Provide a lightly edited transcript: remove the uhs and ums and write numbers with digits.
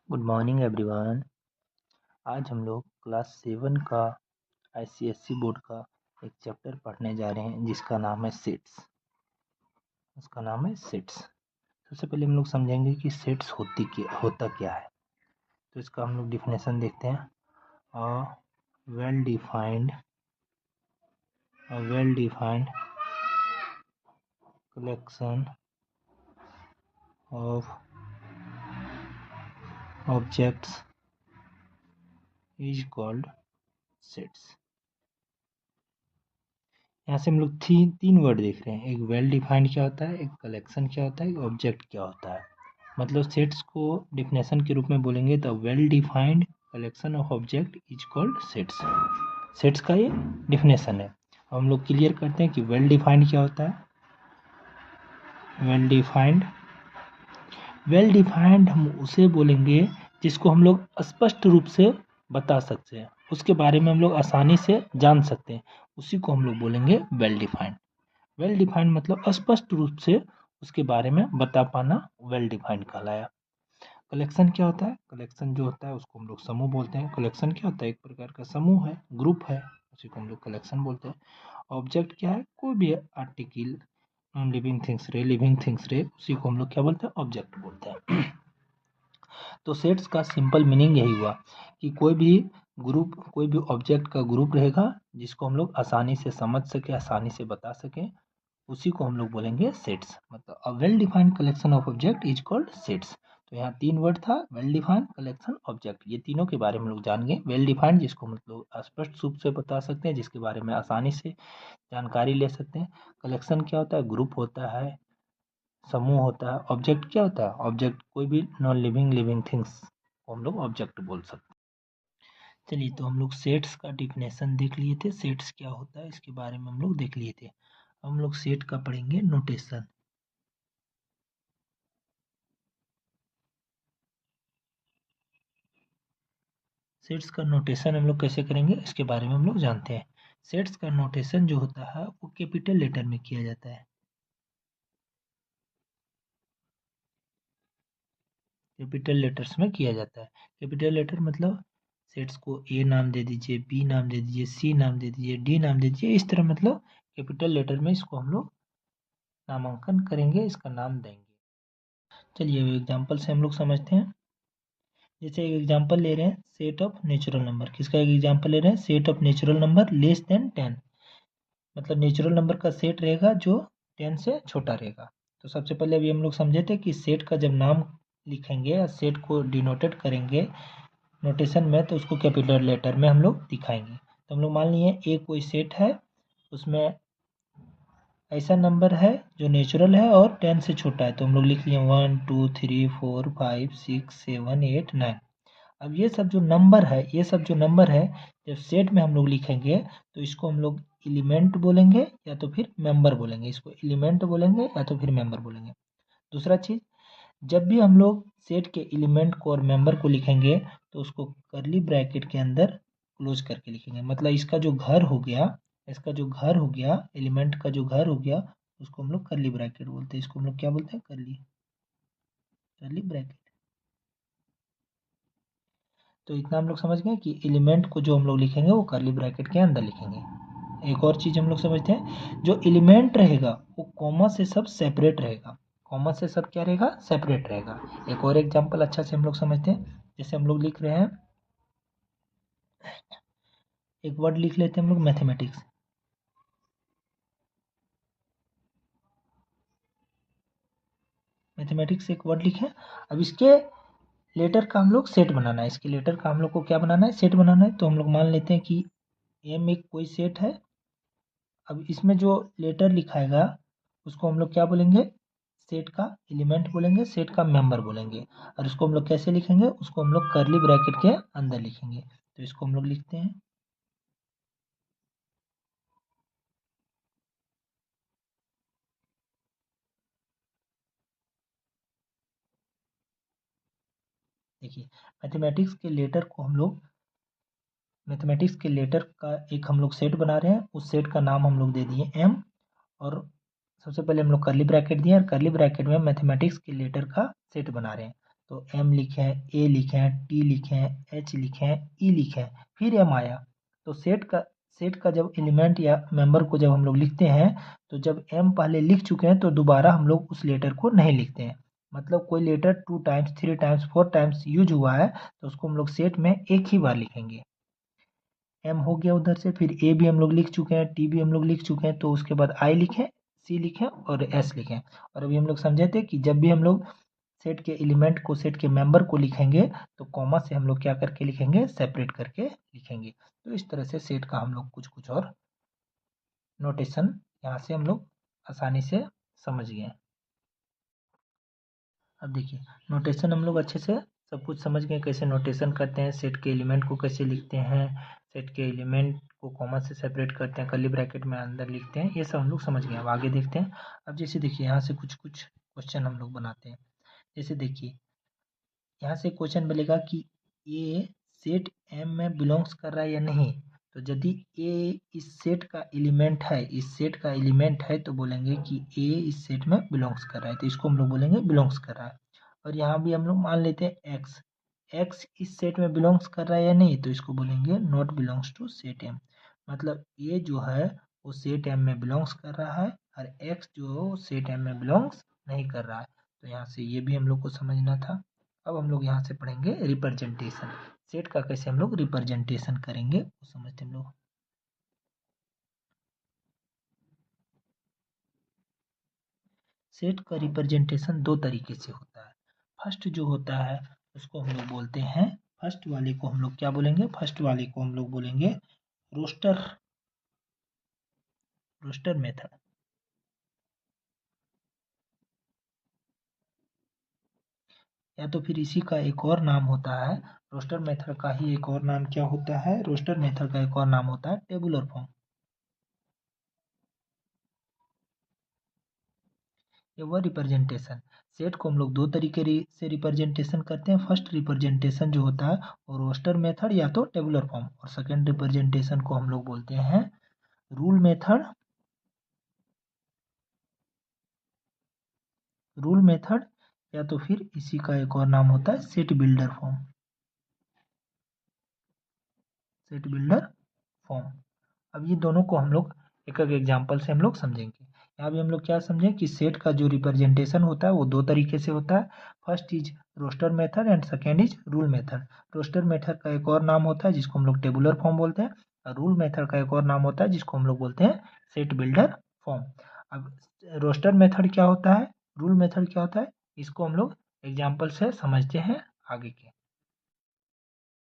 Good morning everyone. आज हम लोग क्लास 7 का आईसीएससी बोर्ड का एक चैप्टर पढ़ने जा रहे हैं जिसका नाम है सेट्स। उसका नाम है सेट्स। सबसे पहले हम लोग समझेंगे कि सेट्स होता क्या है। तो इसका हम लोग डिफिनेशन देखते हैं। A well defined collection of objects is called sets. यहाँ से हम लोग तीन वर्ड देख रहे हैं। एक वेल डिफाइंड क्या होता है, एक कलेक्शन क्या होता है, एक ऑब्जेक्ट क्या होता है। मतलब सेट्स को डिफिनेशन के रूप में बोलेंगे तो well defined collection of object is called sets. Sets का ये डिफिनेशन है। हम लोग क्लियर करते हैं कि वेल डिफाइंड क्या होता है। वेल डिफाइंड हम उसे बोलेंगे जिसको हम लोग स्पष्ट रूप से बता सकते हैं, उसके बारे में हम लोग आसानी से जान सकते हैं, उसी को हम लोग बोलेंगे वेल डिफाइंड। वेल डिफाइंड मतलब स्पष्ट रूप से उसके बारे में बता पाना वेल डिफाइंड कहलाया। कलेक्शन क्या होता है, कलेक्शन जो होता है उसको हम लोग समूह बोलते हैं। कलेक्शन क्या होता है, एक प्रकार का समूह है, ग्रुप है, उसी को हम लोग कलेक्शन बोलते हैं। ऑब्जेक्ट क्या है, कोई भी आर्टिकल, नॉन लिविंग थिंग्स रे, लिविंग थिंग्स रे, उसी को हम लोग क्या बोलते हैं, ऑब्जेक्ट बोलते हैं। तो सेट्स का सिंपल मीनिंग यही हुआ कि कोई भी ऑब्जेक्ट का ग्रुप रहेगा जिसको हम लोग आसानी से समझ सके, आसानी से बता सकें, उसी को हम लोग बोलेंगे सेट्स। मतलब a well defined collection of object is called sets. तो यहाँ तीन वर्ड था, वेल डिफाइंड, कलेक्शन, ऑब्जेक्ट। ये तीनों के बारे में हम लोग जान गए। वेल डिफाइंड जिसको मतलब स्पष्ट रूप से बता सकते हैं, जिसके बारे में आसानी से जानकारी ले सकते हैं। कलेक्शन क्या होता है, ग्रुप होता है, समूह होता है। ऑब्जेक्ट क्या होता है, ऑब्जेक्ट कोई भी नॉन लिविंग थिंग्स को हम लोग ऑब्जेक्ट बोल सकते हैं। चलिए, तो हम लोग सेट्स का डिफिनेशन देख लिए थे। सेट्स क्या होता है इसके बारे में हम लोग देख लिए थे। हम लोग सेट का पढ़ेंगे नोटेशन। सेट्स का नोटेशन हम लोग कैसे करेंगे इसके बारे में हम लोग जानते हैं। सेट्स का नोटेशन जो होता है वो कैपिटल लेटर में किया जाता है। कैपिटल लेटर्स में किया जाता है। कैपिटल लेटर मतलब सेट्स को ए नाम दे दीजिए, बी नाम दे दीजिए, सी नाम दे दीजिए, डी नाम दे दीजिए, इस तरह मतलब कैपिटल लेटर में इसको हम लोग नामांकन करेंगे, इसका नाम देंगे। चलिए एग्जाम्पल से हम लोग समझते हैं। जैसे एक एग्जाम्पल ले रहे हैं, सेट ऑफ नेचुरल नंबर। किसका एक एग्जाम्पल ले रहे हैं, set of natural number less than 10। मतलब नेचुरल नंबर का सेट रहेगा जो 10 से छोटा रहेगा। तो सबसे पहले अभी हम लोग समझे थे कि सेट का जब नाम लिखेंगे या सेट को डिनोटेड करेंगे नोटेशन में, तो उसको कैपिटल लेटर में हम लोग दिखाएंगे। तो हम लोग मान लिए एक कोई सेट है, उसमें ऐसा नंबर है जो नेचुरल है और 10 से छोटा है, तो हम लोग लिख लिए 1 2 3 4 5 6 7 8 9। अब ये सब जो नंबर है जब सेट में हम लोग लिखेंगे तो इसको हम लोग एलिमेंट बोलेंगे या तो फिर मेंबर बोलेंगे। इसको एलिमेंट बोलेंगे या तो फिर मेंबर बोलेंगे। दूसरा चीज, जब भी हम लोग सेट के एलिमेंट को और मेंबर को लिखेंगे तो उसको करली ब्रैकेट के अंदर क्लोज करके लिखेंगे। मतलब इसका जो घर हो गया, एलिमेंट का जो घर हो गया, उसको हम लोग करली ब्रैकेट बोलते हैं। इसको हम लोग क्या बोलते हैं, करली करली ब्रैकेट। तो इतना हम लोग समझ गए कि एलिमेंट को जो हम लोग लिखेंगे वो करली ब्रैकेट के अंदर लिखेंगे। एक और चीज हम लोग समझते हैं, जो एलिमेंट रहेगा वो कॉमा से सब सेपरेट रहेगा। कॉमा से सब क्या रहेगा, सेपरेट रहेगा। एक और एग्जांपल अच्छा से हम लोग समझते हैं। जैसे हम लोग लिख रहे हैं, एक वर्ड लिख लेते हैं हम लोग, मैथमेटिक्स। मैथमेटिक्स एक वर्ड लिखे। अब इसके लेटर का हम लोग सेट बनाना है। इसके लेटर का हम लोग को क्या बनाना है, सेट बनाना है। तो हम लोग मान लेते हैं कि एम एक कोई सेट है। अब इसमें जो लेटर लिखाएगा उसको हम लोग क्या बोलेंगे, सेट का एलिमेंट बोलेंगे, सेट का मेंबर बोलेंगे। और इसको हम लोग कैसे लिखेंगे, उसको हम लोग करली ब्रैकेट के अंदर लिखेंगे। तो इसको हम लोग लिखते हैं, देखिए मैथमेटिक्स के लेटर का एक हम लोग सेट बना रहे हैं। उस सेट का नाम हम लोग दे दिए एम। और सबसे पहले हम लोग करली ब्रैकेट दिए और करली ब्रैकेट में मैथमेटिक्स के लेटर का सेट बना रहे हैं। तो M लिखे हैं, A लिखे हैं, T लिखे हैं, H लिखे हैं, E लिखे हैं, फिर M आया। तो सेट का जब एलिमेंट या मेंबर को जब हम लोग लिखते हैं, तो जब M पहले लिख चुके हैं तो दोबारा हम लोग उस लेटर को नहीं लिखते हैं। मतलब कोई letter 2 times, 3 times, 4 times use हुआ है तो उसको हम लोग सेट में एक ही बार लिखेंगे। M हो गया उधर से, फिर A भी हम लोग लिख चुके हैं, T भी हम लोग लिख चुके हैं, तो उसके बाद I लिखें, C लिखें और S लिखें। और अभी हम लोग समझे थे कि जब भी हम लोग सेट के एलिमेंट को, सेट के मेंबर को लिखेंगे तो कॉमा से हम लोग क्या करके लिखेंगे, सेपरेट करके लिखेंगे। तो इस तरह से सेट का हम लोग कुछ कुछ और नोटेशन यहाँ से हम लोग आसानी से समझ गए। अब देखिए नोटेशन हम लोग अच्छे से सब कुछ समझ गए, कैसे नोटेशन करते हैं, सेट के एलिमेंट को कैसे लिखते हैं, सेट के एलिमेंट को कॉमा से सेपरेट करते हैं, कर्ली ब्रैकेट में अंदर लिखते हैं, ये सब हम लोग समझ गए। अब आगे देखते हैं। अब जैसे देखिए यहाँ से कुछ कुछ क्वेश्चन हम लोग बनाते हैं। जैसे देखिए यहाँ से क्वेश्चन मिलेगा कि ए सेट एम में बिलोंग्स कर रहा है या नहीं। तो यदि ए इस सेट का एलिमेंट है, इस सेट का एलिमेंट है, तो बोलेंगे कि ए इस सेट में बिलोंग्स कर रहा है, तो इसको हम लोग बोलेंगे बिलोंग्स कर रहा है। और यहाँ भी हम लोग मान लेते हैं एक्स, एक्स इस सेट में बिलोंग्स कर रहा है या नहीं, तो इसको बोलेंगे not belongs to set M. मतलब ए जो है वो सेट एम में बिलोंग्स कर रहा है और एक्स जो सेट एम में बिलोंग्स नहीं कर रहा है। तो यहाँ से ये भी हम लोग को समझना था। अब हम लोग यहाँ से पढ़ेंगे रिप्रेजेंटेशन। सेट का कैसे हम लोग रिप्रेजेंटेशन करेंगे वो समझते हम लोग। सेट का रिप्रेजेंटेशन दो तरीके से होता है। फर्स्ट जो होता है उसको हम लोग बोलते हैं, फर्स्ट वाले को हम लोग क्या बोलेंगे, फर्स्ट वाले को हम लोग बोलेंगे रोस्टर, रोस्टर मेथड। या तो फिर इसी का एक और नाम होता है, रोस्टर मेथड का ही एक और नाम क्या होता है, रोस्टर मेथड का एक और नाम होता है टेबुलर फॉर्म। ये वह रिप्रेजेंटेशन, सेट को हम लोग दो तरीके से रिप्रेजेंटेशन करते हैं। फर्स्ट रिप्रेजेंटेशन जो होता है वो रोस्टर मेथड या तो टेबुलर फॉर्म, और सेकंड रिप्रेजेंटेशन को हम लोग बोलते हैं रूल मेथड, रूल मेथड, या तो फिर इसी का एक और नाम होता है set builder form, set builder form. अब ये दोनों को हम लोग एक एक एग्जाम्पल से हम लोग समझेंगे। यहाँ भी हम लोग क्या समझें कि सेट का जो रिप्रेजेंटेशन होता है वो दो तरीके से होता है। First is roster method and second is rule method. Roster method का एक और नाम होता है जिसको हम लोग टेबुलर फॉर्म बोलते हैं, और रूल मेथड का एक और नाम होता है जिसको हम लोग बोलते हैं सेट बिल्डर फॉर्म। अब रोस्टर मेथड क्या होता है, रूल मेथड क्या होता है, इसको हम लोग एग्जाम्पल से समझते हैं आगे के।